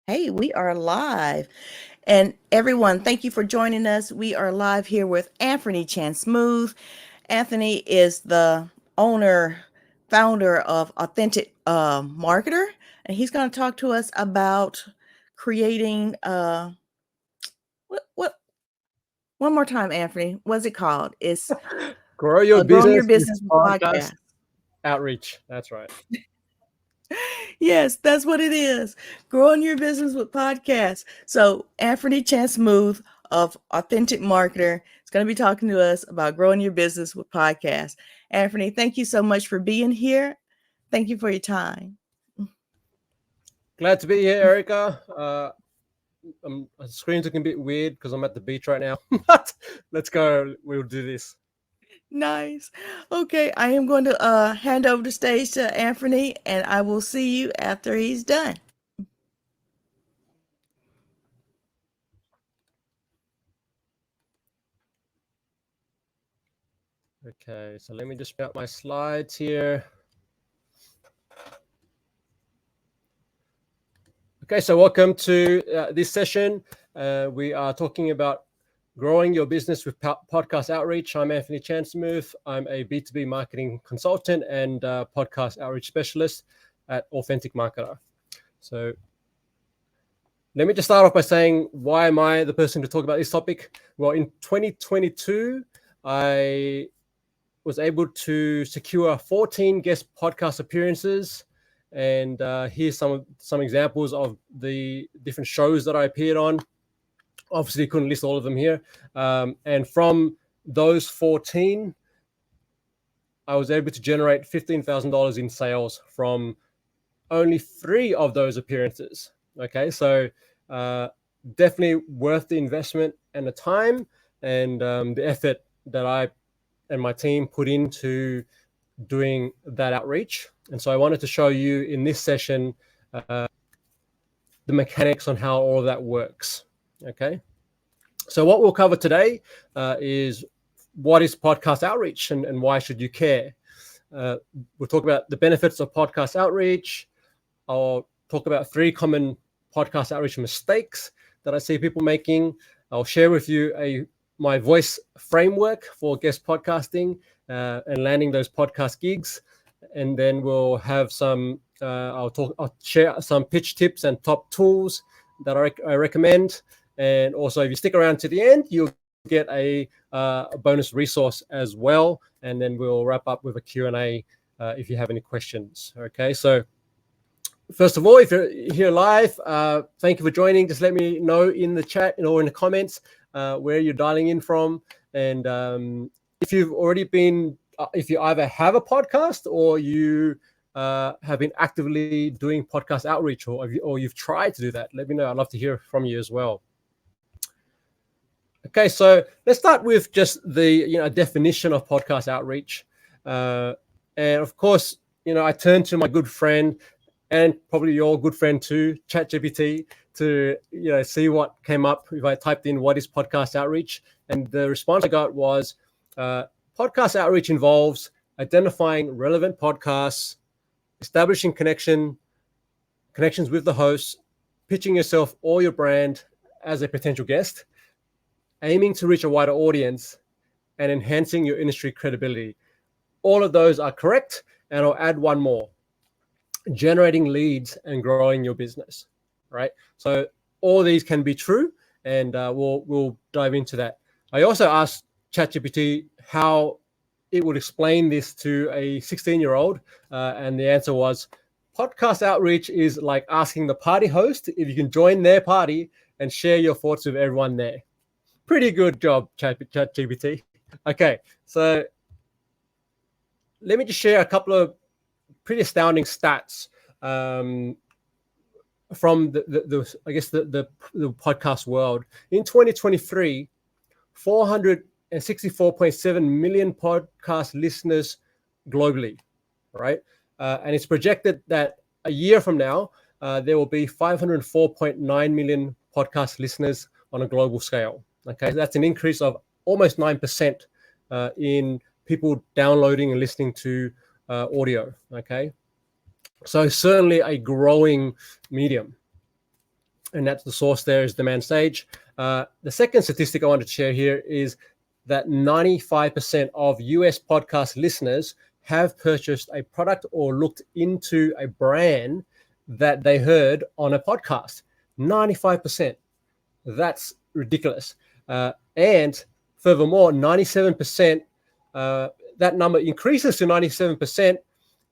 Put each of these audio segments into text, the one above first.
Hey, we are live. And everyone, thank you for joining us. We are live here with Anthony Chan Smooth. Anthony is the owner, founder of Authentic Marketer, and he's going to talk to us about creating what one more time, Anthony. What's it called? It's Grow your growing your business with business with podcast podcast. outreach. That's right. Yes, that's what it is. Growing your business with podcasts. So Anthony Chan Smooth of Authentic Marketer is going to be talking to us about growing your business with podcasts. Anthony, thank you so much for being here. Thank you for your time. Glad to be here, Erica. The screen's looking a bit weird because I'm at the beach right now, but let's go. We'll do this. Nice. Okay, I am going to hand over the stage to Anthony, and I will see you after he's done. Okay, so let me just bring up my slides here. Okay, so welcome to this session. We are talking about growing your business with podcast outreach. I'm Anthony Chansmooth. I'm a B2B marketing consultant and podcast outreach specialist at Authentic Marketer. So let me just start off by saying, why am I the person to talk about this topic? Well, in 2022, I was able to secure 14 guest podcast appearances. And here's some examples of the different shows that I appeared on. Obviously, couldn't list all of them here. And from those 14, I was able to generate $15,000 in sales from only 3 of those appearances. Okay, so definitely worth the investment and the time and the effort that I and my team put into doing that outreach. And so I wanted to show you in this session the mechanics on how all of that works. Okay, so what we'll cover today is what is podcast outreach and why should you care. We'll talk about the benefits of podcast outreach. I'll talk about 3 common podcast outreach mistakes that I see people making. I'll share with you my voice framework for guest podcasting and landing those podcast gigs. And then we'll have some, I'll share some pitch tips and top tools that I recommend. And also, if you stick around to the end, you'll get a bonus resource as well. And then we'll wrap up with a Q&A if you have any questions. Okay, so first of all, if you're here live, thank you for joining. Just let me know in the chat or in the comments where you're dialing in from. And if you've already been, if you either have a podcast or you have been actively doing podcast outreach or you've tried to do that, let me know. I'd love to hear from you as well. Okay, so let's start with just the definition of podcast outreach. And of course, I turn to my good friend and probably your good friend too, ChatGPT, to see what came up if I typed in what is podcast outreach. And the response I got was podcast outreach involves identifying relevant podcasts, establishing connections with the hosts, pitching yourself or your brand as a potential guest, aiming to reach a wider audience, and enhancing your industry credibility. All of those are correct, and I'll add one more: generating leads and growing your business, right? So all these can be true, and we'll dive into that. I also asked ChatGPT how it would explain this to a 16-year-old, and the answer was, podcast outreach is like asking the party host if you can join their party and share your thoughts with everyone there. Pretty good job, ChatGPT. Okay, so let me just share a couple of pretty astounding stats from the podcast world. In 2023, 464.7 million podcast listeners globally, right? And it's projected that a year from now, there will be 504.9 million podcast listeners on a global scale. Okay, so that's an increase of almost 9% in people downloading and listening to audio. Okay, so certainly a growing medium. and that's the source there is Demand Stage. The second statistic I wanted to share here is that 95% of US podcast listeners have purchased a product or looked into a brand that they heard on a podcast. 95%. That's ridiculous. And furthermore, 97%, that number increases to 97%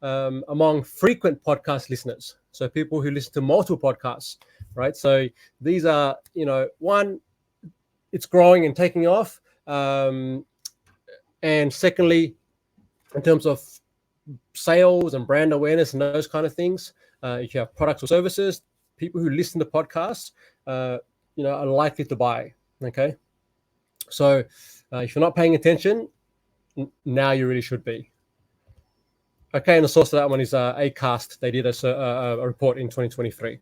among frequent podcast listeners. So people who listen to multiple podcasts, right? So these are, one, it's growing and taking off. And secondly, in terms of sales and brand awareness and those kind of things, if you have products or services, people who listen to podcasts, are likely to buy. Okay. So if you're not paying attention, now you really should be. Okay, and the source of that one is Acast. They did a report in 2023.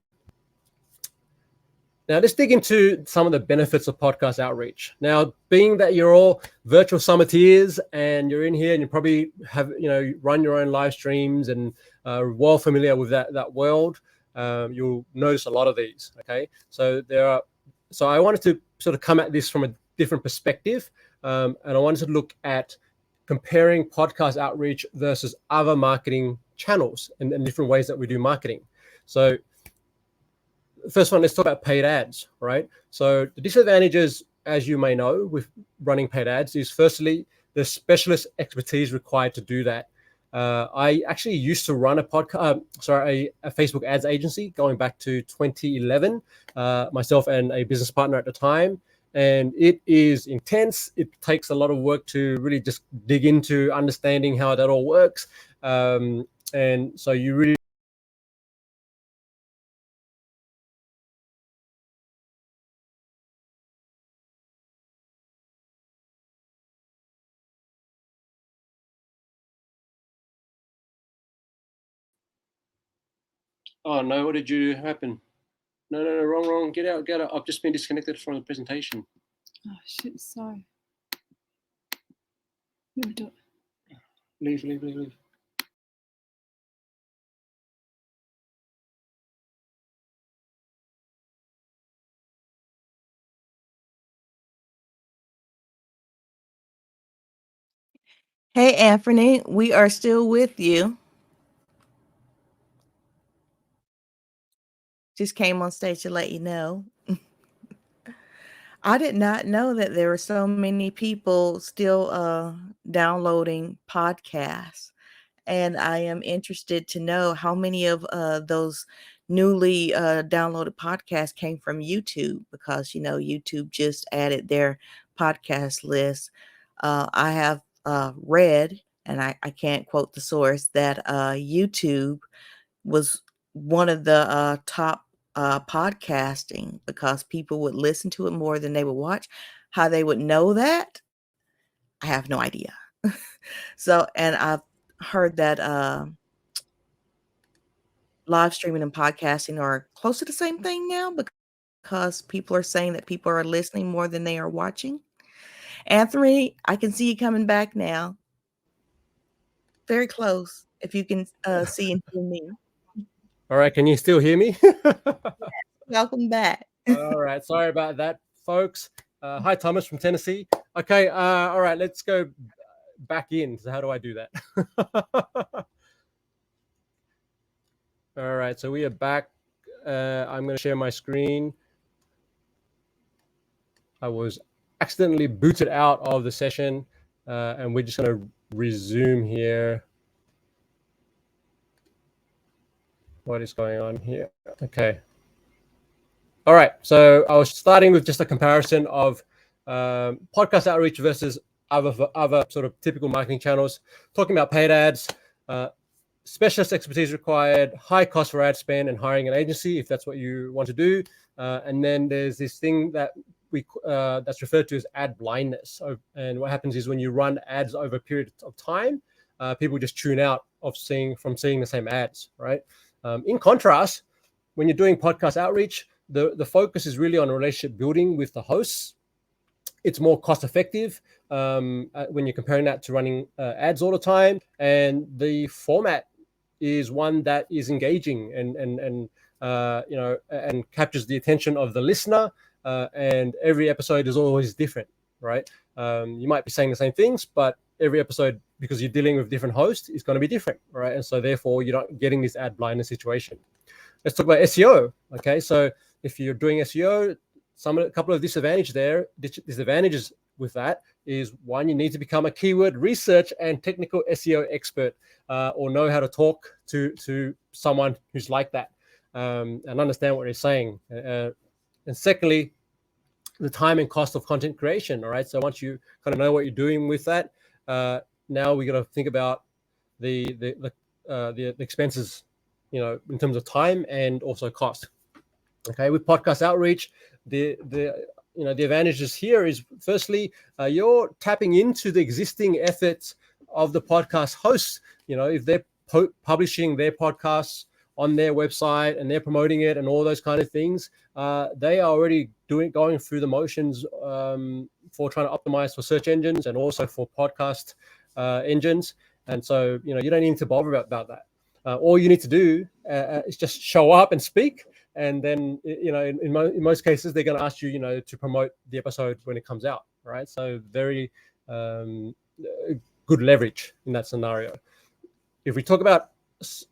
Now, let's dig into some of the benefits of podcast outreach. Now, being that you're all virtual summiteers and you're in here and you probably have, run your own live streams and well familiar with that world, you'll notice a lot of these. Okay, so I wanted to sort of come at this from a different perspective, and I wanted to look at comparing podcast outreach versus other marketing channels and different ways that we do marketing. So first one, let's talk about paid ads, right? So the disadvantages, as you may know, with running paid ads is firstly, the specialist expertise required to do that. I actually used to run a Facebook ads agency going back to 2011, myself and a business partner at the time. And it is intense. It takes a lot of work to really just dig into understanding how that all works. And so you really Oh no, what did you happen? No, wrong. Get out. I've just been disconnected from the presentation. Oh shit, sorry. Let me do it. Leave. Hey, Anthony, we are still with you. Just came on stage to let you know. I did not know that there were so many people still downloading podcasts. And I am interested to know how many of those newly downloaded podcasts came from YouTube, because, YouTube just added their podcast list. I have read, and I can't quote the source, that YouTube was one of the top podcasting, because people would listen to it more than they would watch. How they would know that, I have no idea. So, and I've heard that live streaming and podcasting are close to the same thing now, because people are saying that people are listening more than they are watching. Anthony, I can see you coming back now. Very close, if you can see and hear me. All right, can you still hear me? Welcome back. All right, sorry about that, folks. Hi, Thomas from Tennessee. Okay, all right, let's go back in. So how do I do that? All right, so we are back. I'm going to share my screen. I was accidentally booted out of the session, and we're just going to resume here. What is going on here? Okay. All right, so I was starting with just a comparison of podcast outreach versus other sort of typical marketing channels, talking about paid ads, specialist expertise required, high cost for ad spend, and hiring an agency if that's what you want to do. And then there's this thing that that's referred to as ad blindness. So, and what happens is when you run ads over a period of time, people just tune out of seeing the same ads, right? In contrast, when you're doing podcast outreach, the focus is really on relationship building with the hosts. It's more cost effective when you're comparing that to running ads all the time, and the format is one that is engaging and and captures the attention of the listener. And every episode is always different, right? You might be saying the same things, but every episode, because you're dealing with different hosts, is going to be different, right? And so therefore, you're not getting this ad blindness situation. Let's talk about SEO. Okay, so if you're doing SEO, a couple of disadvantages with that is, one, you need to become a keyword research and technical SEO expert, or know how to talk to someone who's like that, and understand what they're saying. And secondly, the time and cost of content creation. All right, so once you kind of know what you're doing with that, now we got to think about the expenses, in terms of time and also cost. Okay, with podcast outreach, the advantages here is, firstly, you're tapping into the existing efforts of the podcast hosts. If they're publishing their podcasts on their website and they're promoting it and all those kind of things, they are already going through the motions for trying to optimize for search engines and also for podcast engines. And so, you don't need to bother about that. All you need to do is just show up and speak. And then, in most cases, they're going to ask you, to promote the episode when it comes out, right? So very good leverage in that scenario. If we talk about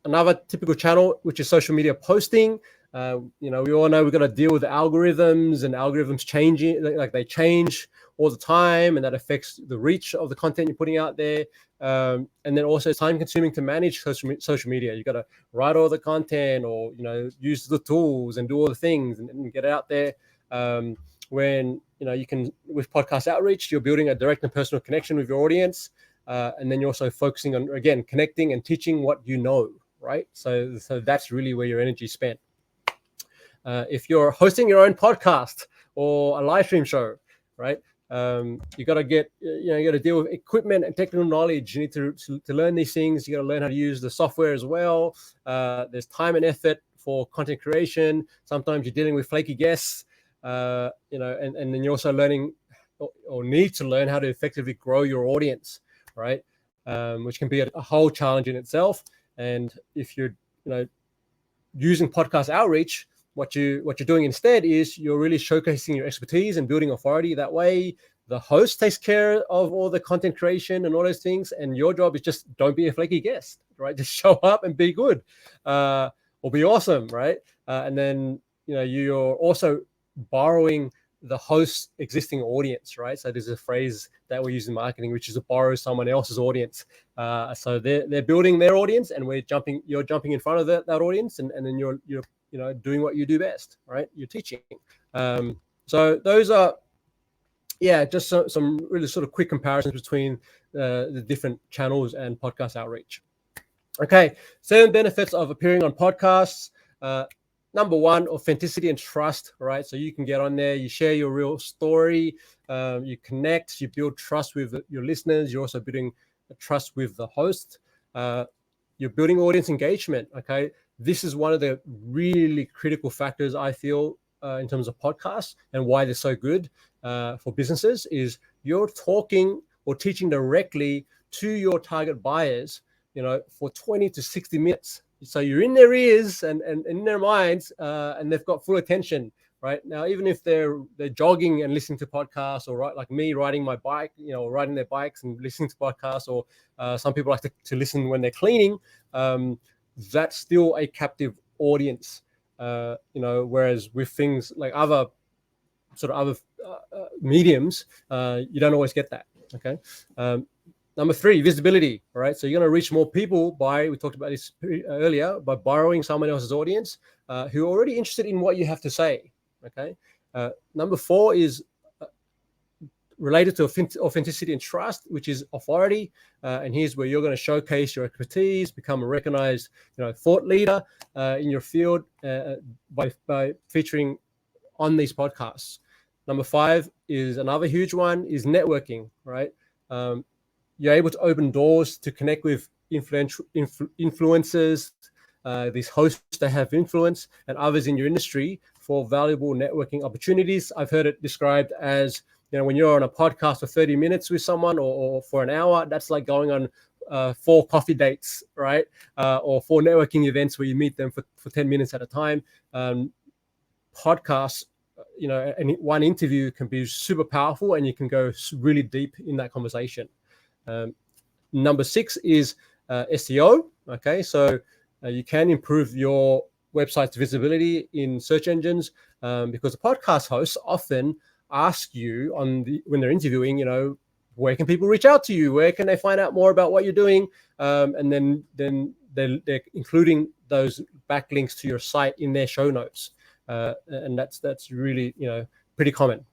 another typical channel, which is social media posting, we all know we've got to deal with algorithms, and algorithms changing, like they change all the time, and that affects the reach of the content you're putting out there. And then also, it's time consuming to manage social media. You got to write all the content, or use the tools and do all the things and get it out there. When you can, with podcast outreach, you're building a direct and personal connection with your audience, and then you're also focusing on, again, connecting and teaching what you know, right? So that's really where your energy is spent. If you're hosting your own podcast or a live stream show, right? You got to you got to deal with equipment and technical knowledge. You need to learn these things. You got to learn how to use the software as well. There's time and effort for content creation. Sometimes you're dealing with flaky guests, and then you're also learning or need to learn how to effectively grow your audience, right? Which can be a whole challenge in itself. And if you're, using podcast outreach, what you're doing instead is you're really showcasing your expertise and building authority. That way, the host takes care of all the content creation and all those things, and your job is just don't be a flaky guest, right? Just show up and be good, or be awesome, right? And then you're also borrowing the host's existing audience, right? So there's a phrase that we use in marketing, which is to borrow someone else's audience. So they're building their audience, and you're jumping in front of that audience, and then you're doing what you do best, right? You're teaching. So those are, just some really sort of quick comparisons between the different channels and podcast outreach. Okay, 7 benefits of appearing on podcasts. Number 1, authenticity and trust, right? So you can get on there, you share your real story, you connect, you build trust with your listeners. You're also building a trust with the host. You're building audience engagement, okay? This is one of the really critical factors, I feel, in terms of podcasts, and why they're so good for businesses is you're talking or teaching directly to your target buyers, for 20 to 60 minutes. So you're in their ears and in their minds, and they've got full attention, right? Now, even if they're jogging and listening to podcasts, or like me riding my bike, riding their bikes and listening to podcasts, or some people like to listen when they're cleaning, that's still a captive audience, whereas with things like other mediums, you don't always get that. Okay. Number 3, visibility. All right. So you're going to reach more people we talked about this earlier, by borrowing someone else's audience who are already interested in what you have to say. Okay. Number 4 is related to authenticity and trust, which is authority. And here's where you're going to showcase your expertise, become a recognized, thought leader in your field by featuring on these podcasts. Number 5 is another huge one, is networking, right? You're able to open doors to connect with influencers, these hosts that have influence, and others in your industry for valuable networking opportunities. I've heard it described as, when you're on a podcast for 30 minutes with someone, or for an hour, that's like going on 4 coffee dates, right? Or 4 networking events where you meet them for 10 minutes at a time. Podcasts, and one interview can be super powerful, and you can go really deep in that conversation. Number 6 is SEO. Okay, so you can improve your website's visibility in search engines, because the podcast hosts often ask you when they're interviewing, where can people reach out to you? Where can they find out more about what you're doing? And then they're including those backlinks to your site in their show notes, and that's really pretty common.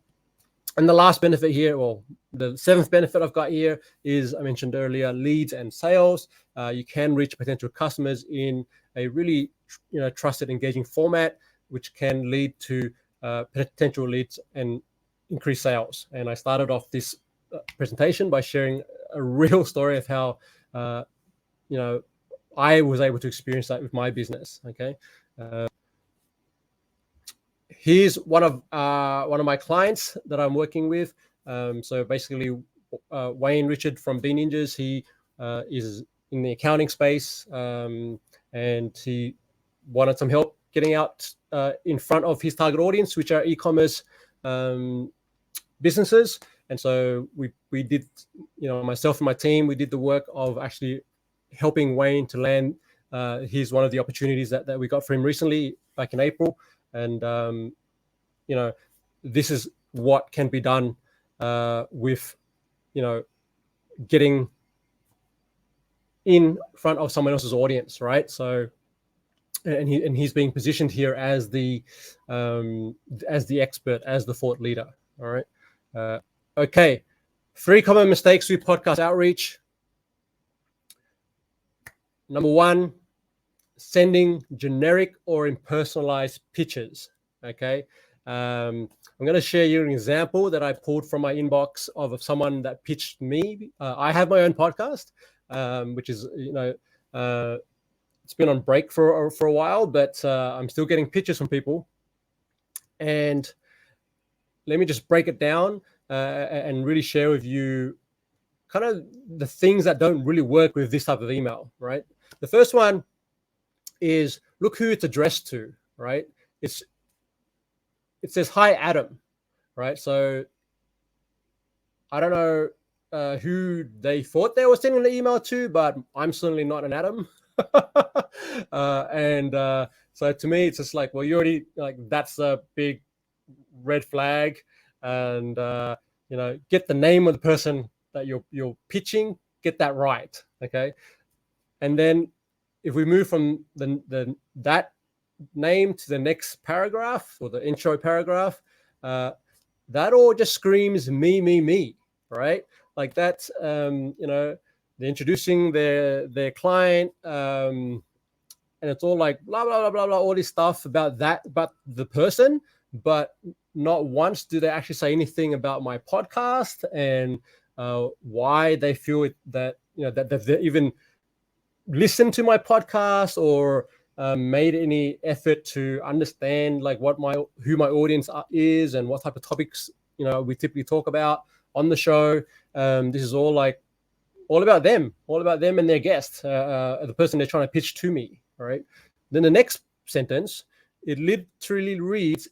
And the last benefit here, well, the 7th benefit I've got here is, I mentioned earlier, leads and sales. You can reach potential customers in a really trusted, engaging format, which can lead to potential leads and increase sales. And I started off this presentation by sharing a real story of how I was able to experience that with my business. Okay. Here's one of my clients that I'm working with. So basically, Wayne Richard from B Ninjas, he is in the accounting space, and he wanted some help getting out in front of his target audience, which are e-commerce businesses. And so we did, myself and my team, we did the work of actually helping Wayne to land. Here's one of the opportunities that we got for him recently, back in April. And, this is what can be done with, getting in front of someone else's audience, right? So, and he's being positioned here as the expert, as the thought leader. All right. Okay. 3 common mistakes with podcast outreach. Number 1, sending generic or impersonalized pitches. Okay. I'm going to share you an example that I pulled from my inbox of someone that pitched me. I have my own podcast, which is, it's been on break for a while, but I'm still getting pitches from people. And let me just break it down and really share with you kind of the things that don't really work with this type of email, right? The first one is, look who it's addressed to, right? It says, "Hi, Adam," right? So I don't know who they thought they were sending the email to, but I'm certainly not an Adam. So to me, it's just like, well, you already, like, that's a big red flag. And get the name of the person that you're pitching, get that right. Okay. And then if we move from that name to the next paragraph, or the intro paragraph, that all just screams me, right? Like that's they're introducing their client, and it's all like blah blah blah blah blah, all this stuff about the person, but not once do they actually say anything about my podcast and why they feel that they even listened to my podcast, or made any effort to understand like who my audience is and what type of topics we typically talk about on the show. This is all about them and their guest, the person they're trying to pitch to me. All right. Then the next sentence, it literally reads,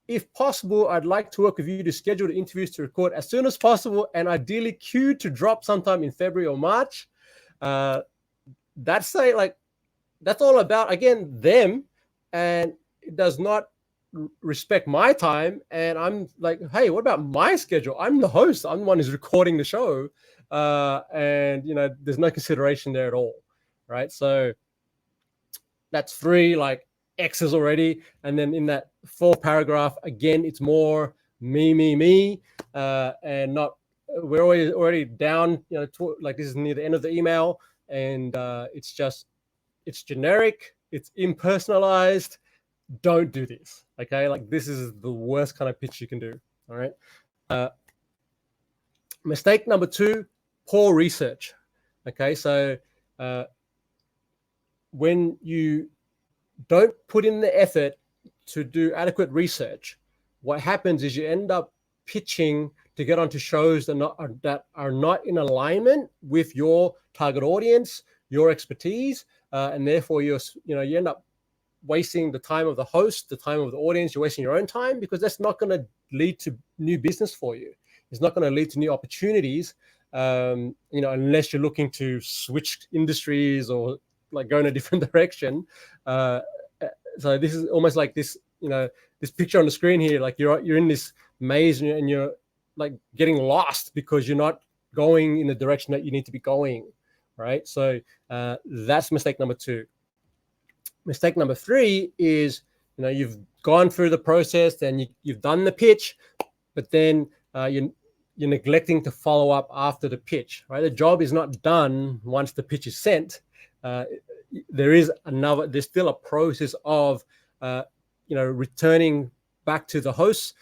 "If possible, I'd like to work with you to schedule the interviews to record as soon as possible, and ideally queued to drop sometime in February or March." That's all about, again, them, and it does not respect my time. And I'm like, hey, what about my schedule? I'm the host. I'm the one who's recording the show. And there's no consideration there at all. Right. So that's 3 X's already. And then in that 4th paragraph, again, it's more me, and not, we're already down, like this is near the end of the email. And it's generic, it's impersonalized. Don't do this. Okay. Like, this is the worst kind of pitch you can do. All right. Mistake number 2, poor research. Okay. So, when you don't put in the effort to do adequate research, what happens is you end up pitching to get onto shows that are not in alignment with your target audience, your expertise, and therefore you end up wasting the time of the host, the time of the audience. You're wasting your own time, because that's not going to lead to new business for you. It's not going to lead to new opportunities, unless you're looking to switch industries or like go in a different direction. So this is almost like this, this picture on the screen here. Like you're in this maze and you're like getting lost because you're not going in the direction that you need to be going, right? So that's mistake number 2. Mistake number 3 is, you've gone through the process and you've done the pitch, but then you're neglecting to follow up after the pitch, right? The job is not done once the pitch is sent. There's still a process of, returning back to the hosts,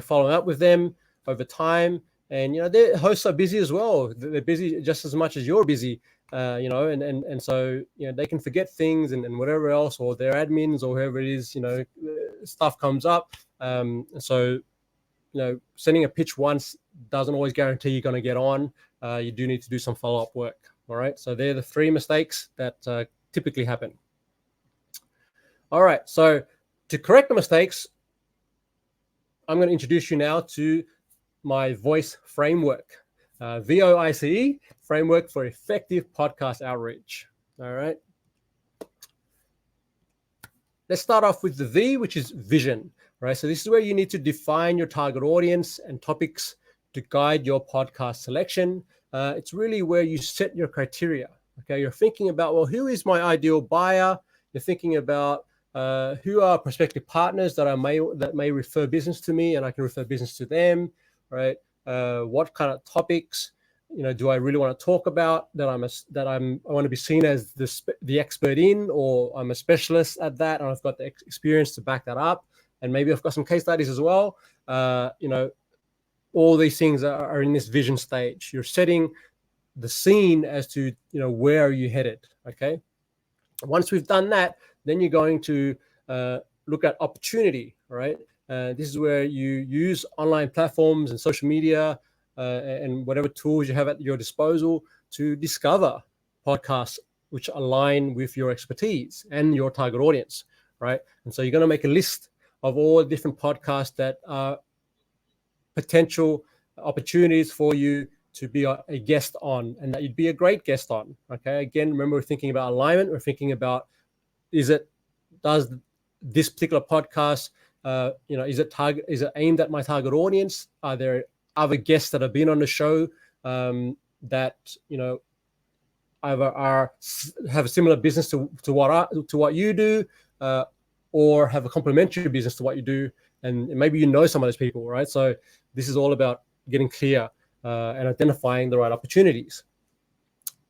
following up with them over time. And, their hosts are busy as well. They're busy just as much as you're busy. And so, they can forget things and whatever else, or their admins or whoever it is, stuff comes up. So, sending a pitch once doesn't always guarantee you're going to get on. You do need to do some follow-up work. All right. So they're the 3 mistakes that typically happen. All right. So to correct the mistakes, I'm going to introduce you now to my voice framework. VOICE, Framework for Effective Podcast Outreach. All right. Let's start off with the V, which is vision, right? So this is where you need to define your target audience and topics to guide your podcast selection. It's really where you set your criteria. Okay, you're thinking about, well, who is my ideal buyer? You're thinking about who are prospective partners that may refer business to me, and I can refer business to them, right? What kind of topics, do I really want to talk about that I want to be seen as the expert in, or I'm a specialist at that, and I've got the experience to back that up, and maybe I've got some case studies as well. All these things are in this vision stage. You're setting the scene as to, where are you headed, okay? Once we've done that, then you're going to look at opportunity, right? This is where you use online platforms and social media and whatever tools you have at your disposal to discover podcasts which align with your expertise and your target audience, right? And so you're going to make a list of all the different podcasts that are potential opportunities for you to be a guest on, and that you'd be a great guest on. Okay. Again, remember, we're thinking about alignment. We're thinking about, does this particular podcast, is it aimed at my target audience? Are there other guests that have been on the show that, either have a similar business to what you do, or have a complementary business to what you do, and maybe some of those people, right? So this is all about getting clear and identifying the right opportunities.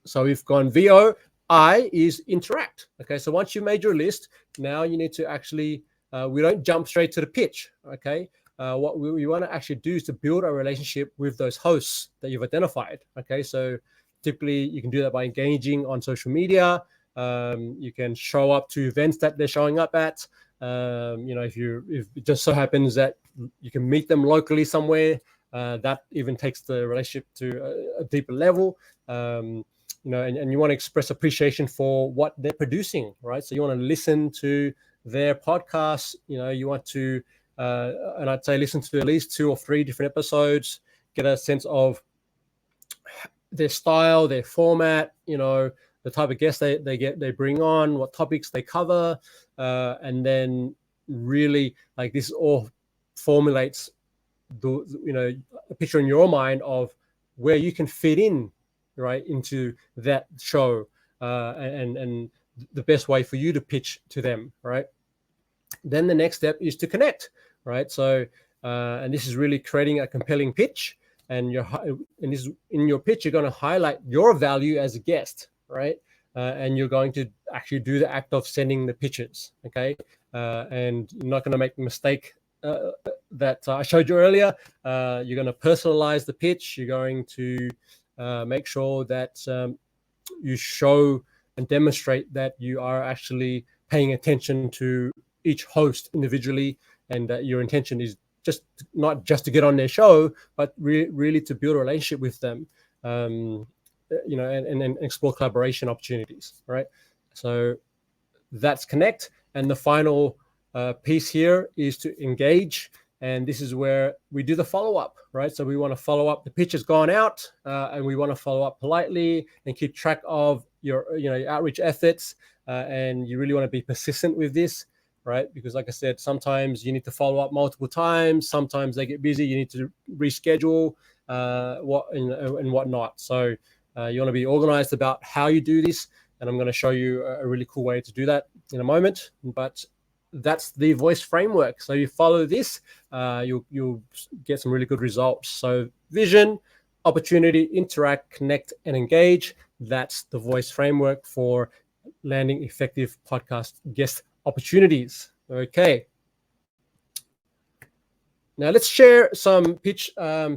So we've gone VO. I is interact. Okay, so once you made your list, now you need to actually, we don't jump straight to the pitch. Okay, what we want to actually do is to build a relationship with those hosts that you've identified. Okay, so typically you can do that by engaging on social media. You can show up to events that they're showing up at. If it just so happens that you can meet them locally somewhere, that even takes the relationship to a deeper level. And you want to express appreciation for what they're producing, right? So you want to listen to their podcasts. You want to, and I'd say listen to at least 2 or 3 different episodes, get a sense of their style, their format, the type of guests they bring on, what topics they cover, and then really, like, this all formulates a picture in your mind of where you can fit in, right, into that show, and the best way for you to pitch to them, right? Then the next step is to connect, right? So, and this is really creating a compelling pitch, and in your pitch, you're going to highlight your value as a guest, right? And you're going to actually do the act of sending the pitches, okay? And you're not going to make the mistake that I showed you earlier. You're going to personalize the pitch. You're going to make sure that you show and demonstrate that you are actually paying attention to each host individually, and that your intention is not just to get on their show, but really to build a relationship with them, and explore collaboration opportunities, right? So that's connect. And the final piece here is to engage. And this is where we do the follow-up, right? So we want to follow up. The pitch has gone out, and we want to follow up politely and keep track of your outreach efforts. And you really want to be persistent with this, right? Because like I said, sometimes you need to follow up multiple times. Sometimes they get busy. You need to reschedule and whatnot. So you want to be organized about how you do this. And I'm going to show you a really cool way to do that in a moment. But that's the voice framework. So you follow this, you'll get some really good results. So vision, opportunity, interact, connect, and engage. That's the voice framework for landing effective podcast guest opportunities. Okay. Now let's share some pitch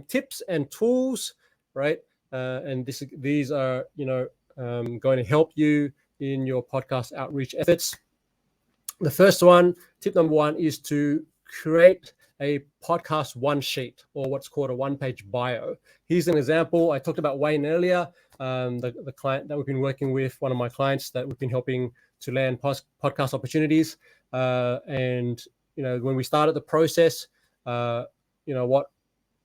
tips and tools, right? And these are, going to help you in your podcast outreach efforts. The first one, tip number one, is to create a podcast one sheet, or what's called a one-page bio. Here's an example. I talked about Wayne earlier, the client that we've been working with, one of my clients that we've been helping to land podcast opportunities. And when we started the process, what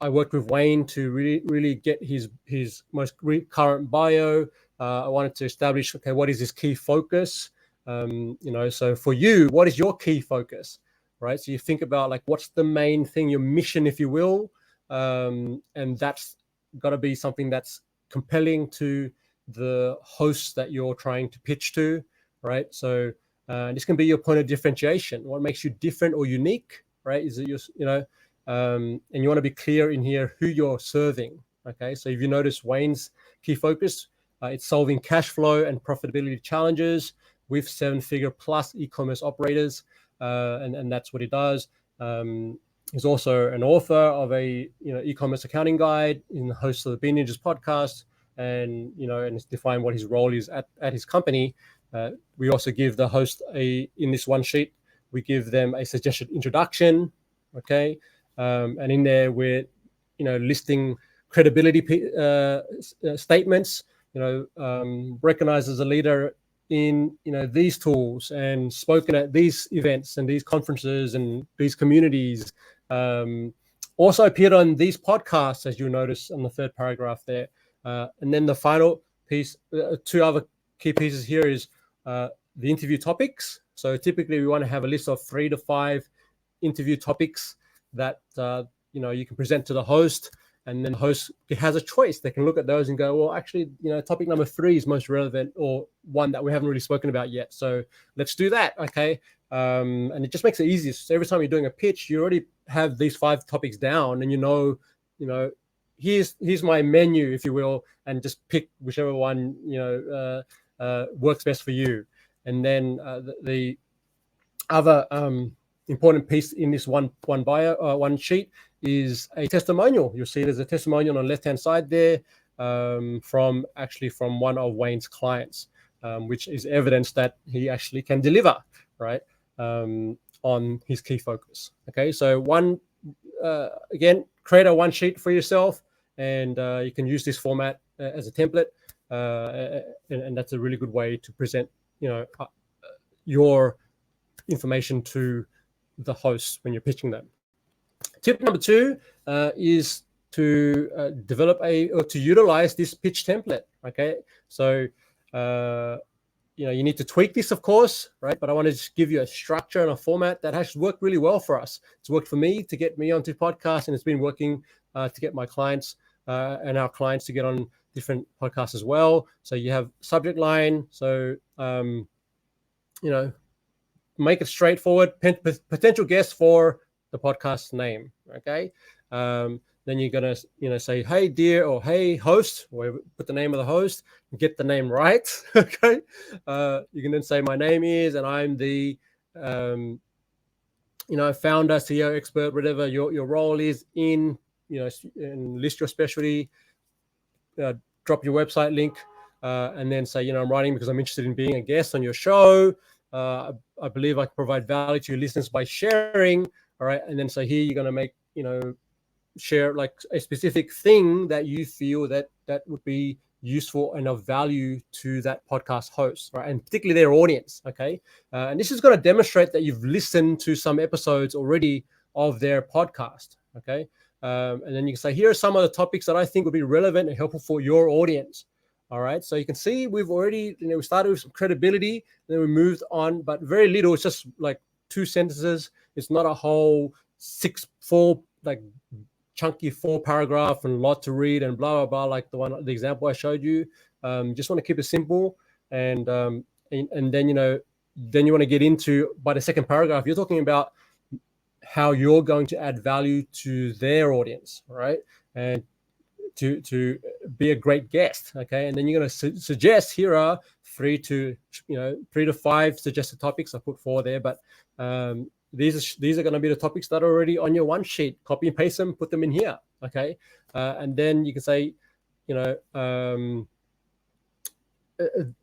I worked with Wayne to really get his most current bio. I wanted to establish, okay, what is his key focus? So for you, what is your key focus, right? So you think about like, what's the main thing, your mission, if you will, and that's got to be something that's compelling to the hosts that you're trying to pitch to, right? So this can be your point of differentiation. What makes you different or unique, right? Is it and you want to be clear in here who you're serving. Okay, so if you notice Wayne's key focus, it's solving cash flow and profitability challenges with 7-figure plus e-commerce operators, and that's what he does. He's also an author of a e-commerce accounting guide, in the host of the Bean Ninjas podcast, and it's defined what his role is at his company. We also give the host in this one sheet, we give them a suggested introduction, okay, and in there we're listing credibility statements. Recognized as a leader in these tools and spoken at these events and these conferences and these communities. Also appeared on these podcasts, as you'll notice on the third paragraph there. And then the final piece, two other key pieces here is the interview topics. So typically we want to have a list of 3 to 5 interview topics that you can present to the host. And then the host has a choice. They can look at those and go, well, actually, topic number 3 is most relevant, or one that we haven't really spoken about yet. So let's do that, okay? And it just makes it easier. So every time you're doing a pitch, you already have these 5 topics down, and here's my menu, if you will, and just pick whichever one works best for you. And then the other important piece in this one bio, one sheet, is a testimonial. You'll see there's a testimonial on the left-hand side there from one of Wayne's clients, which is evidence that he actually can deliver, right, on his key focus. Okay, so again, create a one sheet for yourself, and you can use this format as a template, and that's a really good way to present your information to the hosts when you're pitching them. Tip number 2 is to to utilize this pitch template. Okay, so you need to tweak this, of course, right? But I want to just give you a structure and a format that has worked really well for us. It's worked for me to get me onto podcasts, and it's been working to get my clients and our clients to get on different podcasts as well. So you have subject line. So make it straightforward. Potential guest for the podcast name. Okay. Then you're gonna say, hey dear, or hey host, or put the name of the host, get the name right. Okay. You can then say, my name is, and I'm the founder, CEO, expert, whatever your role is in, and list your specialty, drop your website link, and then say, I'm writing because I'm interested in being a guest on your show. I believe I can provide value to your listeners by sharing All right. And then so here you're going to make, share like a specific thing that you feel that would be useful and of value to that podcast host, right? And particularly their audience. Okay. And this is going to demonstrate that you've listened to some episodes already of their podcast. Okay. And then you can say, here are some of the topics that I think would be relevant and helpful for your audience. All right. So you can see we've already, we started with some credibility, then we moved on, but very little. It's just like 2 sentences. It's not a whole 4 like chunky 4-paragraph and a lot to read and blah, blah, blah, like the example I showed you. Just want to keep it simple. And then, then you want to get into, by the second paragraph, you're talking about how you're going to add value to their audience, right? And to be a great guest, okay? And then you're going to suggest, here are 3 to 5 suggested topics. I put 4 there, but these are going to be the topics that are already on your one sheet. Copy and paste them, put them in here, okay? And then you can say,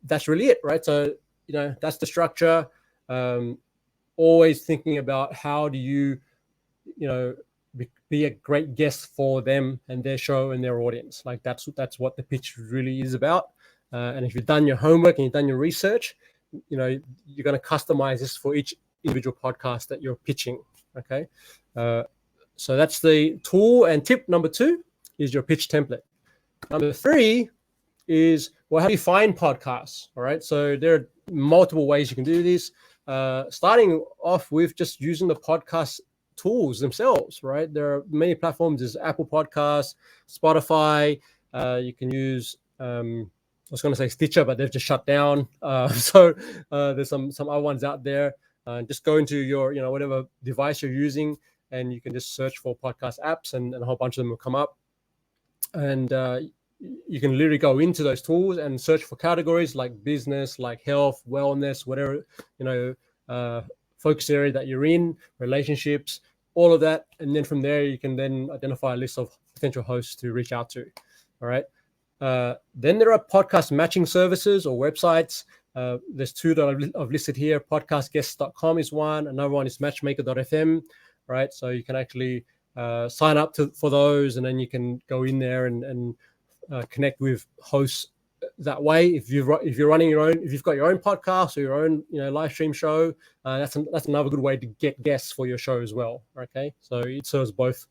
that's really it, right? So, that's the structure. Always thinking about how do you, be a great guest for them and their show and their audience. Like that's what the pitch really is about. And if you've done your homework and you've done your research, you're going to customize this for each individual podcast that you're pitching. Okay. So that's the tool. And tip number 2 is your pitch template. Number 3 is, well, how do you find podcasts? All right. So there are multiple ways you can do this. Starting off with just using the podcast tools themselves, right? There are many platforms. There's Apple Podcasts, Spotify. You can use, I was going to say Stitcher, but they've just shut down. So there's some other ones out there. Just go into your, whatever device you're using, and you can just search for podcast apps, and a whole bunch of them will come up. And you can literally go into those tools and search for categories like business, like health, wellness, whatever, focus area that you're in, relationships, all of that. And then from there, you can then identify a list of potential hosts to reach out to. All right. Then there are podcast matching services or websites. There's 2 that I've listed here. Podcastguests.com is one. Another one is matchmaker.fm, right? So you can actually sign up for those, and then you can go in there and connect with hosts that way. If you're running your own, if you've got your own podcast or your own live stream show, that's another good way to get guests for your show as well. Okay, so it serves both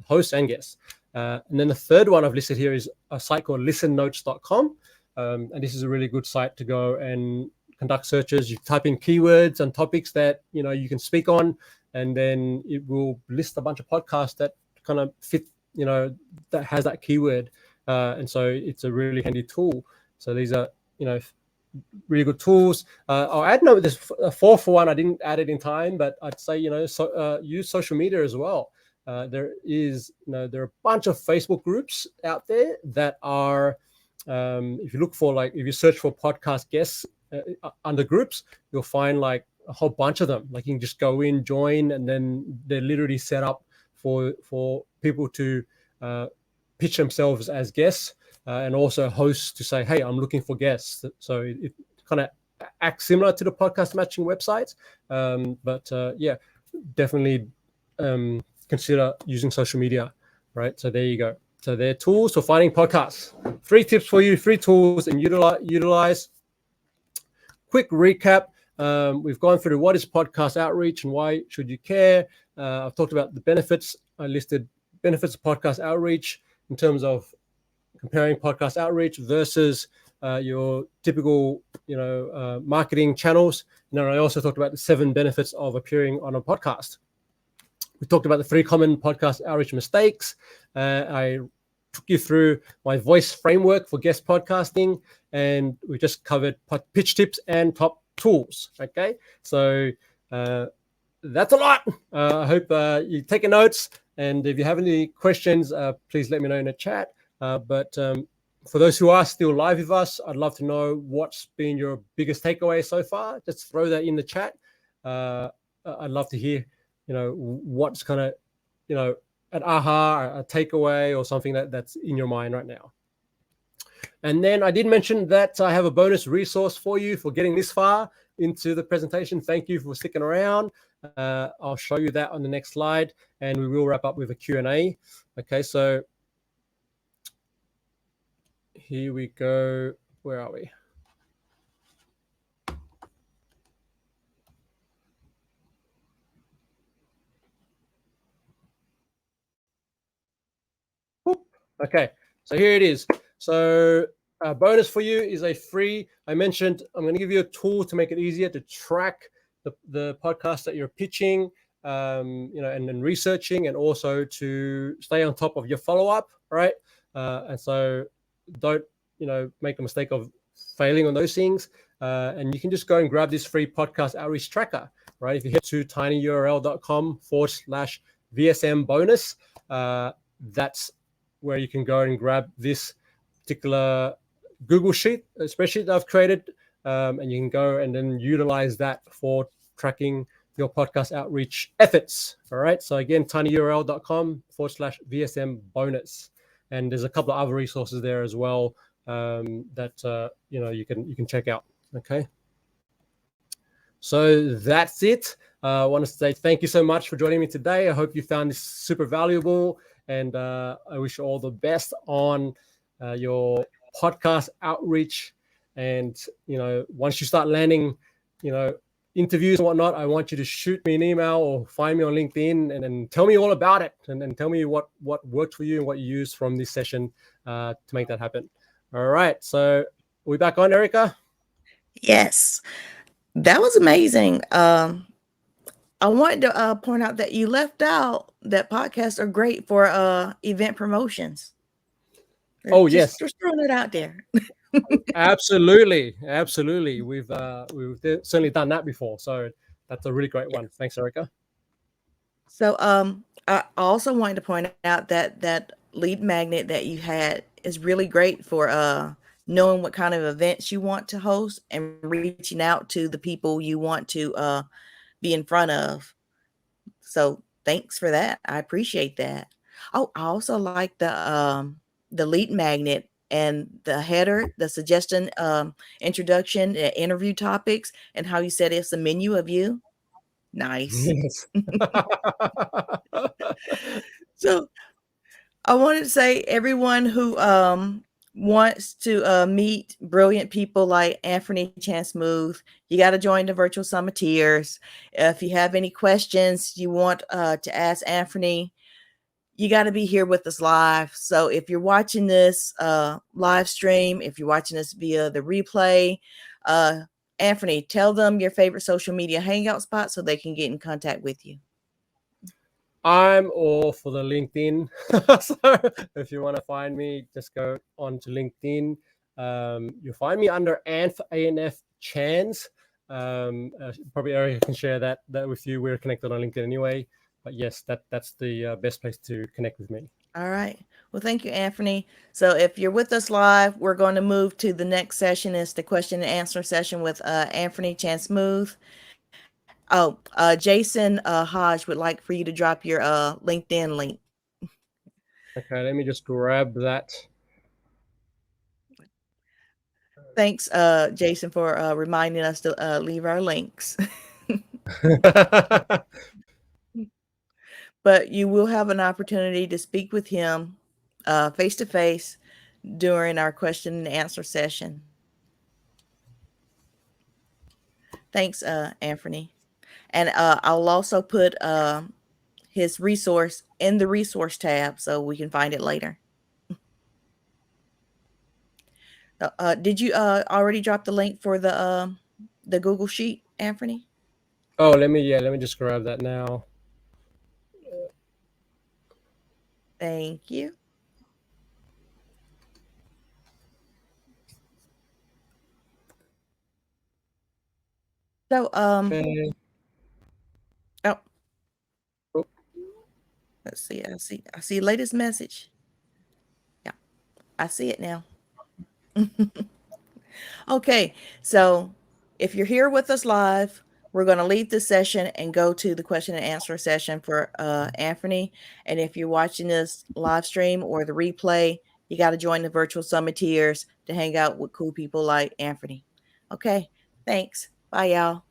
hosts and guests. And then the third one I've listed here is a site called listennotes.com, and this is a really good site to go and conduct searches. You type in keywords and topics that you can speak on, and then it will list a bunch of podcasts that kind of fit, that has that keyword. And so it's a really handy tool. So these are, really good tools. I'll add there's a 4th one. I didn't add it in time, but I'd say, use social media as well. There are a bunch of Facebook groups out there that are, if you look for, if you search for podcast guests under groups, you'll find like a whole bunch of them. Like you can just go in, join, and then they're literally set up for people to pitch themselves as guests, and also hosts to say, hey, I'm looking for guests. So it kind of acts similar to the podcast matching websites. But definitely consider using social media, right? So there you go. So they're tools for finding podcasts. 3 tips for you, 3 tools, and utilize. Quick recap. We've gone through what is podcast outreach and why should you care. I've talked about the benefits. I listed benefits of podcast outreach in terms of comparing podcast outreach versus your typical, marketing channels. And then I also talked about the 7 benefits of appearing on a podcast. We talked about the 3 common podcast outreach mistakes. I took you through my voice framework for guest podcasting, and we just covered pitch tips and top tools. Okay, so that's a lot. I hope you're taking notes, and if you have any questions, please let me know in the chat. But for those who are still live with us, I'd love to know what's been your biggest takeaway so far. Just throw that in the chat. I'd love to hear, what's kind of, an aha, a takeaway, or something that's in your mind right now. And then I did mention that I have a bonus resource for you for getting this far into the presentation. Thank you for sticking around. I'll show you that on the next slide, and we will wrap up with a Q&A. Okay, so here we go. Where are we? Okay, so here it is. So a bonus for you is a free, I mentioned, I'm going to give you a tool to make it easier to track the podcast that you're pitching, and researching, and also to stay on top of your follow-up, right? And so don't, make the mistake of failing on those things. And you can just go and grab this free podcast outreach tracker, right? If you head to tinyurl.com/VSM bonus, that's where you can go and grab this particular Google Sheet, a spreadsheet that I've created, and you can go and then utilize that for tracking your podcast outreach efforts. All right. So again, tinyurl.com/VSM bonus. And there's a couple of other resources there as well that you can check out. Okay. So that's it. I want to say thank you so much for joining me today. I hope you found this super valuable, and I wish you all the best on your podcast outreach. And once you start landing, interviews and whatnot, I want you to shoot me an email or find me on LinkedIn and tell me all about it, and tell me what worked for you and what you used from this session to make that happen. All right. So are we back on, Erica? Yes, that was amazing. I wanted to point out that you left out that podcasts are great for event promotions. Oh, yes. Just throwing it out there. Absolutely. We've certainly done that before. So that's a really great one. Thanks, Erica. So I also wanted to point out that lead magnet that you had is really great for knowing what kind of events you want to host and reaching out to the people you want to be in front of. So thanks for that. I appreciate that. Oh, I also like the lead magnet and the header, the suggestion, introduction, interview topics, and how you said it's a menu of you. Nice. Yes. So I wanted to say everyone who wants to meet brilliant people like Anthony Chance-Muth, you got to join the Virtual Summiteers. If you have any questions you want to ask Anthony, you got to be here with us live. So if you're watching this live stream, if you're watching this via the replay, Anthony, tell them your favorite social media hangout spot so they can get in contact with you. I'm all for the LinkedIn. So if you want to find me, just go on to LinkedIn. You'll find me under ANF Chance. Probably Erica can share that with you. We're connected on LinkedIn anyway. But yes, that's the best place to connect with me. All right. Well, thank you, Anthony. So if you're with us live, we're going to move to the next session. It's the question and answer session with Anthony Chance-Muth. Oh, Jason Hodge would like for you to drop your LinkedIn link. Okay, let me just grab that. Thanks, Jason, for reminding us to leave our links. But you will have an opportunity to speak with him face to face during our question and answer session. Thanks, Anthony. And I'll also put his resource in the resource tab so we can find it later. Did you already drop the link for the Google Sheet, Anthony? Oh, let me just grab that now. Thank you. So Okay. oh, Oh. let's see. I see latest message. Yeah, I see it now. Okay, so if you're here with us live, we're going to leave this session and go to the question and answer session for Anthony. And if you're watching this live stream or the replay, you got to join the Virtual Summiteers to hang out with cool people like Anthony. Okay, thanks. Bye, y'all.